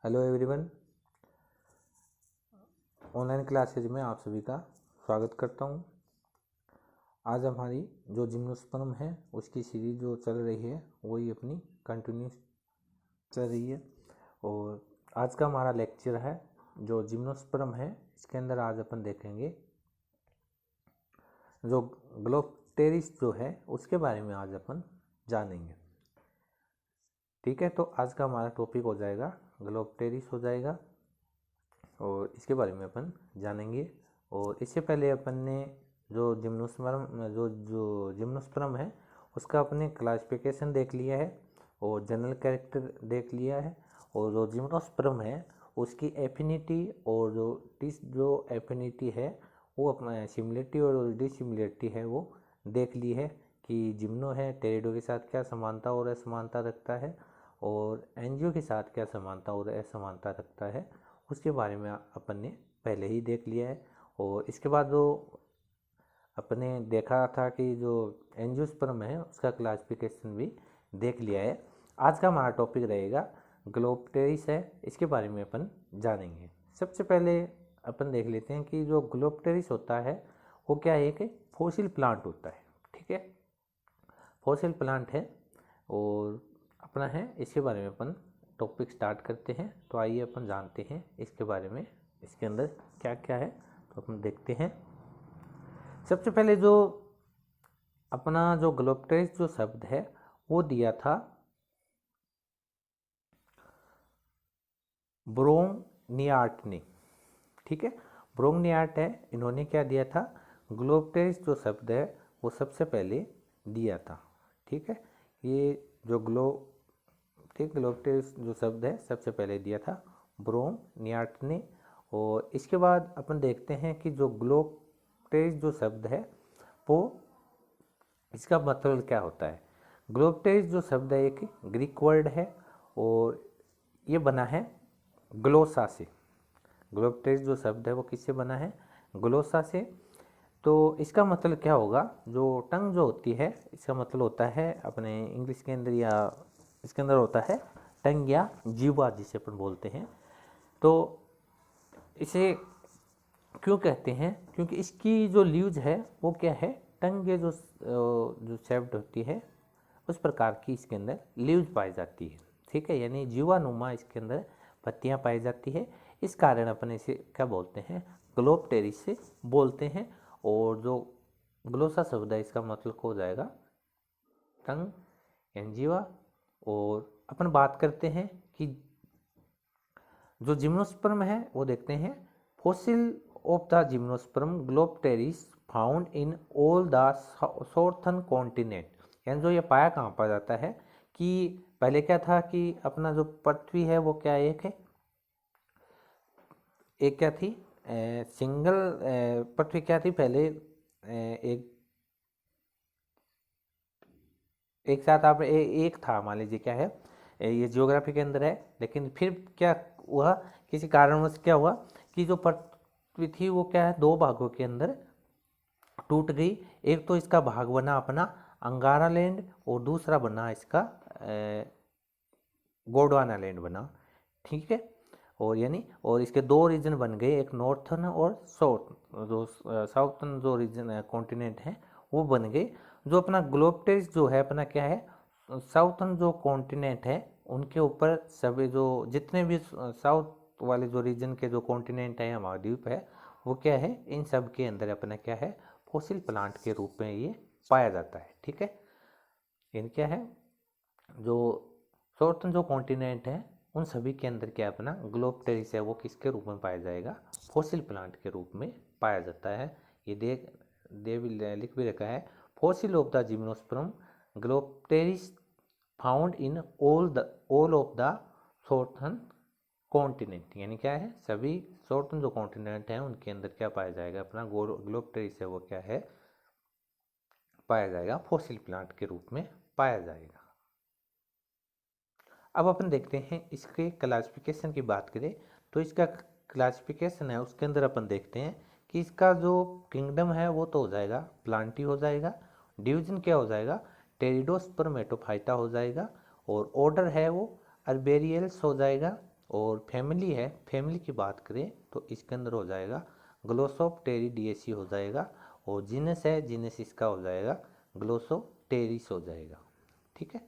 Hello everyone, online classes में आप सभी का स्वागत करता हूं। आज हमारी जो जिम्नोस्पर्म है उसकी सीरीज जो चल रही है वही अपनी कंटिन्यू चल रही है और आज का हमारा लेक्चर है जो जिम्नोस्पर्म है। इसके अंदर आज अपन देखेंगे जो ग्लोप्टेरिस जो है उसके बारे में आज अपन जानेंगे। ठीक है, तो आज का हमारा टॉपिक हो जाएगा ग्लोप्टेरिस हो जाएगा और इसके बारे में अपन जानेंगे। और इससे पहले अपन ने जो जिम्नोस्पर्म है उसका अपने क्लासिफिकेशन देख लिया है और जनरल कैरेक्टर देख लिया है। और जो जिम्नोस्पर्म है उसकी एफिनिटी और जो एफिनिटी है वो अपना सिमिलरिटी और डिसिमिलरिटी है वो देख ली है कि जिम्नो है टेरिडो के साथ क्या समानता और असमानता रखता है और एनजियो के साथ क्या समानता और असमानता रखता है, उसके बारे में अपन ने पहले ही देख लिया है। और इसके बाद जो अपने देखा था कि जो एंजियोस्पर्म है उसका क्लासिफिकेशन भी देख लिया है। आज का हमारा टॉपिक रहेगा ग्लोप्टेरिस है, इसके बारे में अपन जानेंगे। सबसे पहले अपन देख लेते हैं कि जो ग्लोप्टेरिस होता है वो क्या है, एक फॉसिल प्लांट होता है। ठीक है, फॉसिल प्लांट है और अपना है, इसके बारे में अपन टॉपिक स्टार्ट करते हैं। तो आइए अपन जानते हैं इसके बारे में, इसके अंदर क्या क्या है तो अपन देखते हैं। सबसे पहले जो अपना जो ग्लोप्टेरिस जो शब्द है वो दिया था ब्रोंगनियार्ट ने। ठीक है, ब्रोंगनियार्ट है, इन्होंने क्या दिया था, ग्लोप्टेरिस जो शब्द है वो सबसे पहले दिया था। ठीक है, ये जो ग्लोप्टेरिस जो शब्द है सबसे पहले दिया था ब्रोंगनियार्ट ने। और इसके बाद अपन देखते हैं कि जो ग्लोप्टेरिस जो शब्द है वो इसका मतलब क्या होता है। ग्लोप्टेरिस जो शब्द है एक ग्रीक वर्ड है और ये बना है ग्लोसा से। ग्लोप्टेरिस जो शब्द है वो किससे बना है, ग्लोसा से। तो इसका मतलब क्या होगा, जो टंग जो होती है इसका मतलब होता है अपने इंग्लिश के अंदर या इसके अंदर होता है टंग या जीवा जिसे अपन बोलते हैं। तो इसे क्यों कहते हैं, क्योंकि इसकी जो लीव्स है वो क्या है, टंग के जो शेप्ड होती है उस प्रकार की इसके अंदर लीव्स पाई जाती है। ठीक है, यानी जीवानुमा इसके अंदर पत्तियां पाई जाती है। इस कारण अपन इसे क्या बोलते हैं, ग्लोप्टेरिस से बोलते हैं। और जो ग्लोसा शब्द है इसका मतलब हो जाएगा टंग यानी जीवा। और अपन बात करते हैं कि जो जिम्नोस्पर्म है वो देखते हैं। Fossil of the gymnosperm Glossopteris found in all the southern continent. यानी जो ये पाया कहाँ पर जाता है कि पहले क्या था कि अपना जो पृथ्वी है वो क्या एक क्या थी, सिंगल पृथ्वी क्या थी पहले, एक साथ आप एक था, मान लीजिए क्या है, ये जियोग्राफी के अंदर है। लेकिन फिर क्या हुआ, किसी कारणवश क्या हुआ कि जो पृथ्वी थी वो क्या है, दो भागों के अंदर टूट गई। एक तो इसका भाग बना अपना अंगारा लैंड और दूसरा बना इसका गोंडवाना लैंड बना। ठीक है, और इसके दो रीजन बन गए, एक नॉर्थर्न और साउथर्न जो रीजन कॉन्टिनेंट है वो बन गए। जो अपना ग्लोप्टेरिस जो है अपना क्या है, साउथर्न जो कॉन्टिनेंट है उनके ऊपर सभी जो जितने भी साउथ वाले जो रीजन के जो कॉन्टिनेंट है महाद्वीप है वो क्या है, इन सब के अंदर अपना क्या है, फॉसिल प्लांट के रूप में ये पाया जाता है। ठीक है, इन क्या है, जो साउथर्न जो कॉन्टिनेंट है उन सभी के अंदर क्या अपना ग्लोप्टेरिस है वो किसके रूप में पाया जाएगा, फॉसिल प्लांट के रूप में पाया जाता है। ये लिख भी रखा है, fossil of the gymnosperm Glossopteris found in all of the southern continent. यानी क्या है, सभी साउथर्न जो कॉन्टिनेंट हैं उनके अंदर क्या पाया जाएगा, अपना ग्लोप्टेरिस है वो क्या है, पाया जाएगा, फॉसिल प्लांट के रूप में पाया जाएगा। अब अपन देखते हैं इसके क्लासिफिकेशन की बात करें तो इसका क्लासिफिकेशन है उसके अंदर अपन देखते हैं कि इसका जो किंगडम है वो तो हो जाएगा प्लांटी हो जाएगा, डिवीजन क्या हो जाएगा, टेरिडोस्पर्मेटोफाइटा हो जाएगा, और ऑर्डर है वो अर्बेरियल्स हो जाएगा। और फैमिली है, फैमिली की बात करें तो इसके अंदर हो जाएगा ग्लोसोप्टेरिडिएसी हो जाएगा, और जीनस है, जीनस इसका हो जाएगा ग्लोसोप्टेरिस हो जाएगा। ठीक है,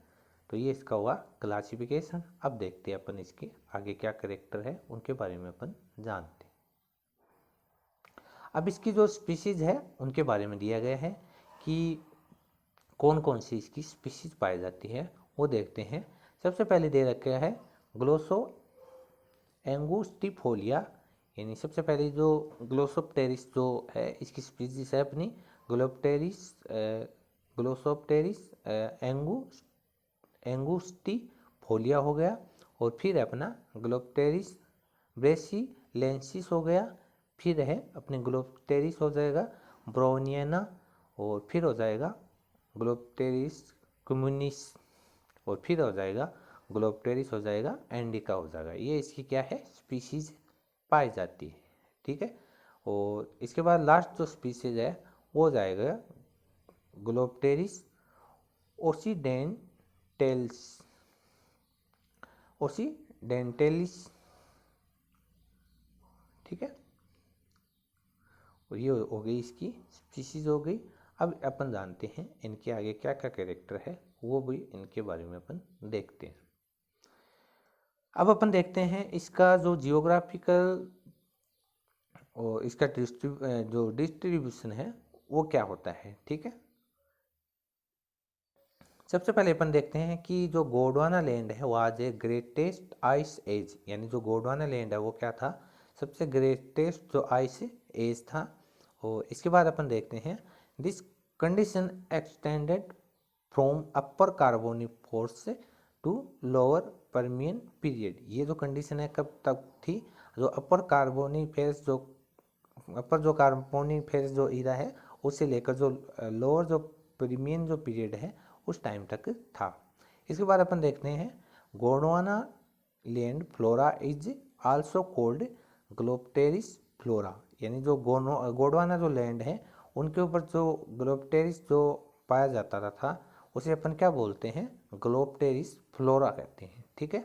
तो ये इसका हुआ क्लासिफिकेशन। अब देखते हैं अपन इसके आगे क्या करेक्टर है उनके बारे में अपन जानते हैं। अब इसकी जो स्पीशीज है उनके बारे में दिया गया है कि कौन कौन सी इसकी स्पीशीज पाई जाती है, वो देखते हैं। सबसे पहले दे रखा है ग्लोसो एंगुस्टिफोलिया, यानी सबसे पहले जो ग्लोसोप्टेरिस जो है इसकी स्पीशीज है अपनी ग्लोसोप्टेरिस एंगुस्टिफोलिया हो गया, और फिर अपना ग्लोप्टेरिस ब्रेसिलेंसिस हो गया, फिर है अपने ग्लोप्टेरिस हो जाएगा ब्राउनियाना, और फिर हो जाएगा ग्लोप्टेरिस कम्युनिस, और फिर हो जाएगा ग्लोप्टेरिस हो जाएगा एंडिका हो जाएगा। ये इसकी क्या है स्पीशीज पाई जाती है। ठीक है, और इसके बाद लास्ट जो स्पीशीज है वो हो जाएगा ग्लोप्टेरिस ओसीडेंटेलिस। ठीक है, और ये हो गई इसकी स्पीशीज हो गई। अब अपन जानते हैं इनके आगे क्या क्या कैरेक्टर है, वो भी इनके बारे में अपन देखते हैं। अब अपन देखते हैं इसका जो जियोग्राफिकल और इसका जो डिस्ट्रीब्यूशन है वो क्या होता है। ठीक है, सबसे पहले अपन देखते हैं कि जो गोंडवाना लैंड है वो आज ए ग्रेटेस्ट आइस एज, यानी जो गोंडवाना लैंड है वो क्या था, सबसे ग्रेटेस्ट जो आइस एज था। और इसके बाद अपन देखते हैं this condition extended from upper Carboniferous to lower Permian period. ये जो कंडीशन है कब तक थी, जो अपर कार्बोनिफेरस जो ईरा है उससे लेकर जो लोअर जो परमियन जो पीरियड है उस टाइम तक था। इसके बाद अपन देखते हैं Gondwana land flora is also called Glossopteris flora, यानी जो गोंडवाना जो लैंड है उनके ऊपर जो ग्लोप्टेरिस जो पाया जाता था उसे अपन क्या बोलते हैं, ग्लोप्टेरिस फ्लोरा कहते हैं। ठीक है,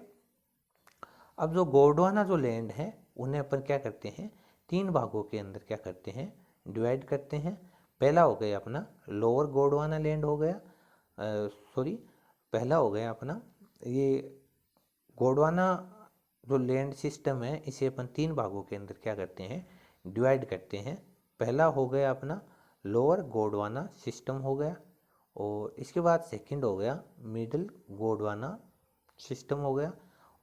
अब जो गोंडवाना जो लैंड है उन्हें अपन क्या करते हैं, 3 भागों के अंदर क्या करते हैं, डिवाइड करते हैं। पहला हो गया अपना लोअर गोंडवाना लैंड हो गया, पहला हो गया अपना ये गोंडवाना जो लैंड सिस्टम है इसे अपन 3 भागों के अंदर क्या करते हैं, डिवाइड करते हैं। पहला हो गया अपना लोअर गोंडवाना सिस्टम हो गया, और इसके बाद सेकंड हो गया मिडिल गोंडवाना सिस्टम हो गया,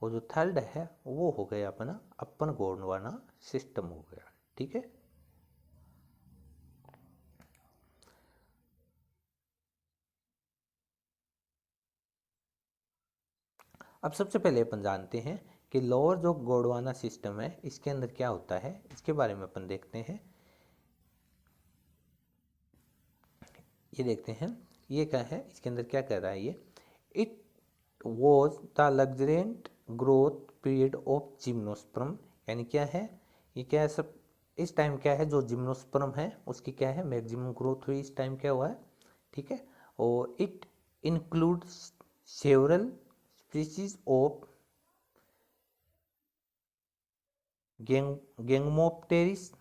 और जो थर्ड है वो हो गया अपना अपर गोंडवाना सिस्टम हो गया। ठीक है, अब सबसे पहले अपन जानते हैं कि लोअर जो गोंडवाना सिस्टम है इसके अंदर क्या होता है, इसके बारे में अपन देखते हैं। ये देखते हैं ये क्या है, इसके अंदर क्या कर रहा है ये, it was the luxuriant growth period of gymnosperm, यानी क्या है ये क्या है सब इस टाइम क्या है जो जिम्नोस्पर्म है उसकी क्या है मैक्सिमम ग्रोथ हुई इस टाइम क्या हुआ है। ठीक है, और it includes several species of Gangamopteris,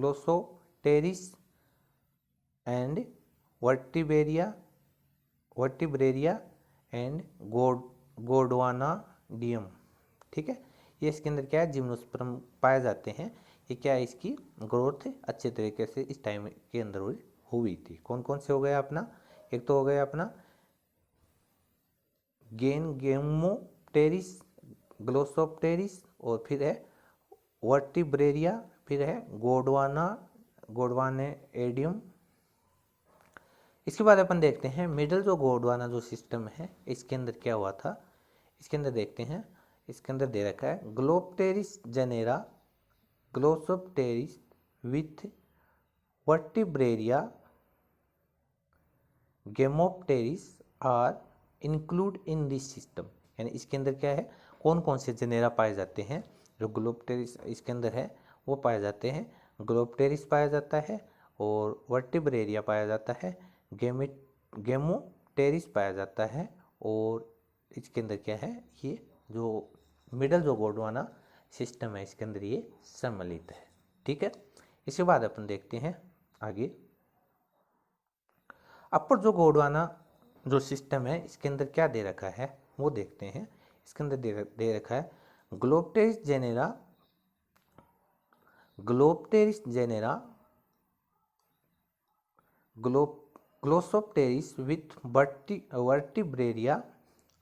Glossopteris and Vertebraria and Gondwanidium. ठीक है, ये इसके अंदर क्या है जिम्नोस्पर्म पाए जाते हैं। ये क्या है इसकी ग्रोथ अच्छे तरीके से इस टाइम के अंदर हुई थी। कौन कौन से हो गया अपना, एक तो हो गया अपना गेंगमोप्टेरिस, ग्लोसोप्टेरिस, और फिर है वर्टिब्रेरिया, फिर है गोंडवानाडियम। इसके बाद अपन देखते हैं मिडिल जो गोंडवाना जो सिस्टम है इसके अंदर क्या हुआ था, इसके अंदर देखते हैं। इसके अंदर दे रखा है Glossopteris genera Glossopteris with Vertebraria Gangamopteris are include in this system, यानी इसके अंदर क्या है कौन कौन से जेनेरा पाए जाते हैं, जो ग्लोप्टेरिस इसके अंदर है वो पाए जाते हैं। ग्लोप्टेरिस पाया जाता है, और वर्टिब्रेरिया पाया जाता है, गेमोप्टेरिस पाया जाता है, और इसके अंदर क्या है ये जो मिडल जो गोंडवाना सिस्टम है इसके अंदर ये सम्मिलित है। ठीक है, इसके बाद अपन देखते हैं आगे अपर जो गोंडवाना जो सिस्टम है इसके अंदर क्या दे रखा है वो देखते हैं। इसके अंदर दे रखा है Glossopteris genera, Glossopteris genera, Glossopteris with Vertebraria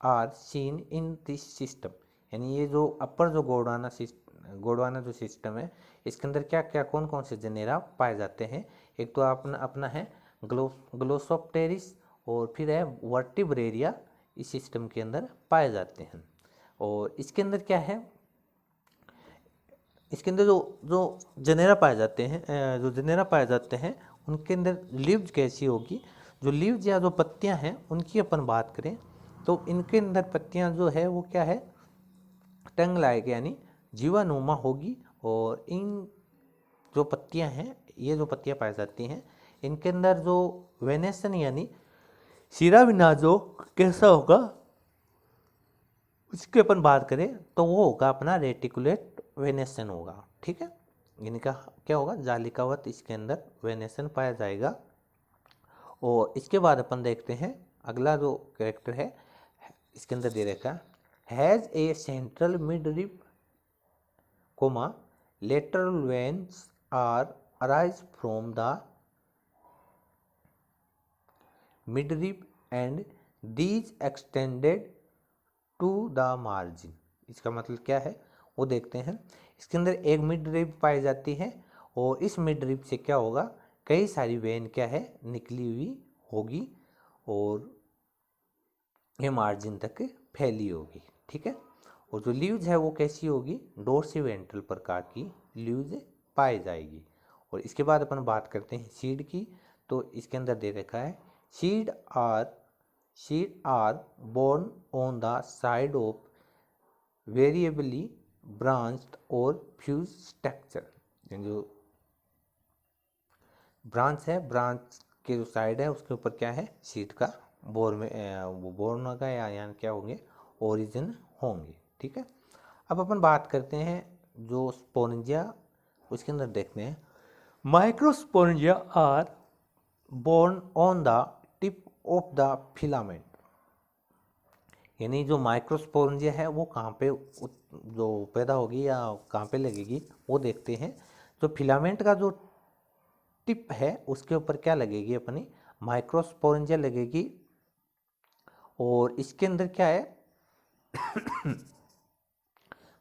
are seen in this system. यानी ये जो अपर जो गोंडवाना जो सिस्टम है इसके अंदर क्या क्या कौन कौन से जेनेरा पाए जाते हैं। एक तो अपना अपना है ग्लोसोप्टेरिस और फिर है वर्टिब्रेरिया, इस सिस्टम के अंदर पाए जाते हैं। और इसके अंदर क्या है, इसके अंदर जो जो जनेरा पाए जाते हैं जो जनेरा पाए जाते हैं उनके अंदर लीव्स कैसी होगी। जो लीव्स या जो पत्तियां हैं उनकी अपन बात करें तो इनके अंदर पत्तियां जो है वो क्या है, टंग लायक यानी जीवानुमा होगी। और इन जो पत्तियां हैं, ये जो पत्तियां पाई जाती हैं इनके अंदर जो वेनेसन यानी शीरा बिना जो कैसा होगा उसकी अपन बात करें तो वो होगा अपना रेटिकुलेट वेनेसन होगा। ठीक है, इनका क्या होगा, जालिकावत इसके अंदर वेनेसन पाया जाएगा। और इसके बाद अपन देखते हैं अगला जो कैरेक्टर है इसके अंदर दे रखा has a central mid rib comma lateral veins are arise from the mid rib and these extended to the margin. इसका मतलब क्या है वो देखते हैं। इसके अंदर एक मिड रिब पाई जाती है और इस मिड रिब से क्या होगा, कई सारी वेन क्या है निकली हुई होगी और ये मार्जिन तक फैली होगी। ठीक है, और जो लीव्स है वो कैसी होगी, डोर्सिवेंट्रल प्रकार की लीव्स पाई जाएगी। और इसके बाद अपन बात करते हैं सीड की, तो इसके अंदर दे रखा है seed are borne on the side of variably branched और फ्यूज स्ट्रक्चर। जो ब्रांच है, ब्रांच के जो साइड है उसके ऊपर क्या है, सीड का वो बोर्न होगा या यानी क्या होंगे, ओरिजिन होंगे। ठीक है, अब अपन बात करते हैं जो स्पोरेंजिया, उसके अंदर देखते हैं microsporangia are borne on the tip of the filament. यानी जो माइक्रोस्पोरेंजिया है वो कहाँ पे जो पैदा होगी या कहाँ पे लगेगी वो देखते हैं। जो फिलामेंट का जो टिप है उसके ऊपर क्या लगेगी, अपनी माइक्रोस्पोरेंजिया लगेगी। और इसके अंदर क्या है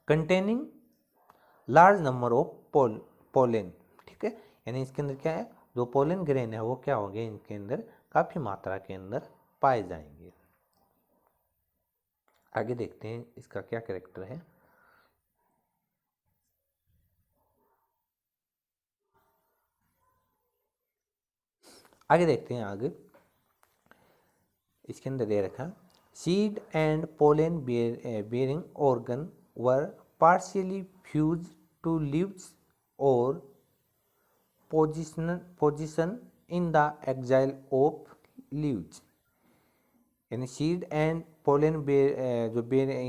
containing large number of pollen. ठीक है, यानी इसके अंदर क्या है, जो पोलेन ग्रेन है वो क्या होंगे, इनके अंदर काफी मात्रा के अंदर पाए जाएंगे। आगे देखते हैं इसका क्या कैरेक्टर है। आगे देखते हैं आगे इसके अंदर दे रखा seed and pollen bearing organ were partially fused to leaves or position in the axil of leaves. यानी सीड एंड पोलेन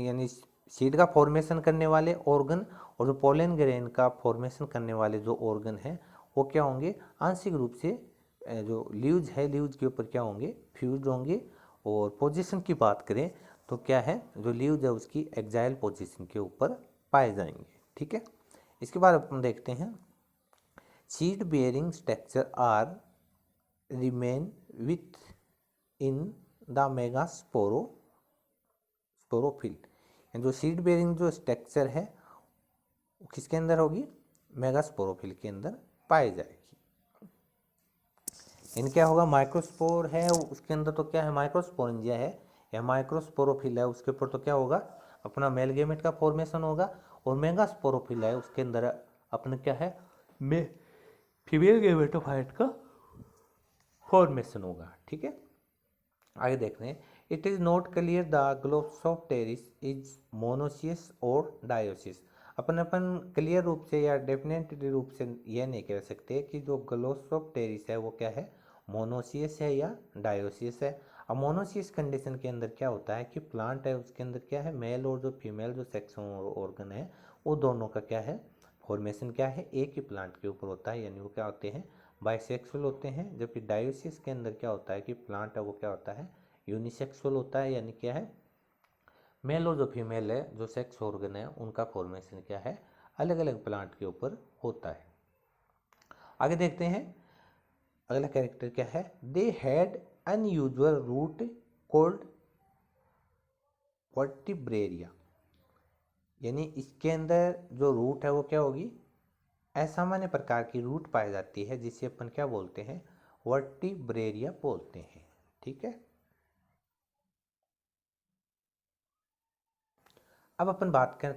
यानी सीड का फॉर्मेशन करने वाले ऑर्गन और जो पोलेन ग्रेन का फॉर्मेशन करने वाले जो ऑर्गन हैं वो क्या होंगे, आंशिक रूप से जो लीव्स है लीव्स के ऊपर क्या होंगे, फ्यूज होंगे। और पोजीशन की बात करें तो क्या है, जो लीव्स है उसकी एक्साइल पोजीशन के ऊपर पाए जाएंगे। ठीक है, इसके बाद अपन देखते हैं seed bearing structure are remain within the sporophyll. जो सीड बेयरिंग जो स्ट्रक्चर है वो किसके अंदर होगी, मेगास्पोरोफिल के अंदर पाई जाएगी। इन क्या होगा, माइक्रोस्पोर है उसके अंदर तो क्या है, माइक्रोस्पोरेंजिया है या माइक्रोस्पोरोफिल है उसके ऊपर तो क्या होगा, अपना मेल गेमेट का फॉर्मेशन होगा। और मेगास्पोरोफिल है उसके अंदर अपना क्या है, फीमेल गेमेटोफाइट का फॉर्मेशन होगा। ठीक है, आगे देख रहे हैं it is not clear the Glossopteris is monoecious or dioecious. अपन क्लियर रूप से या डेफिनेटली रूप से यह नहीं कह सकते कि जो ग्लोसोप्टेरिस है वो क्या है, मोनोसियस है या डायोसियस है। अब मोनोसिस कंडीशन के अंदर क्या होता है कि प्लांट है उसके अंदर क्या है, मेल और जो फीमेल जो सेक्स ऑर्गन है वो दोनों का क्या है, फॉर्मेशन क्या है, एक ही प्लांट के ऊपर होता है, यानी वो क्या होते हैं, बाइसेक्सुअल होते हैं। जबकि डायोसिस के अंदर क्या होता है कि प्लांट है वो क्या होता है, यूनिसेक्सुअल होता है, यानी क्या है, मेल और जो फीमेल है जो सेक्स ऑर्गन है उनका फॉर्मेशन क्या है, अलग अलग प्लांट के ऊपर होता है। आगे देखते हैं अगला कैरेक्टर क्या है, they had unusual root called Vertebraria, यानी इसके अंदर जो रूट है वो क्या होगी, असामान्य प्रकार की रूट पाई जाती है जिसे अपन क्या बोलते हैं, वर्टिब्रेरिया बोलते हैं। ठीक है, अब अपन बात करें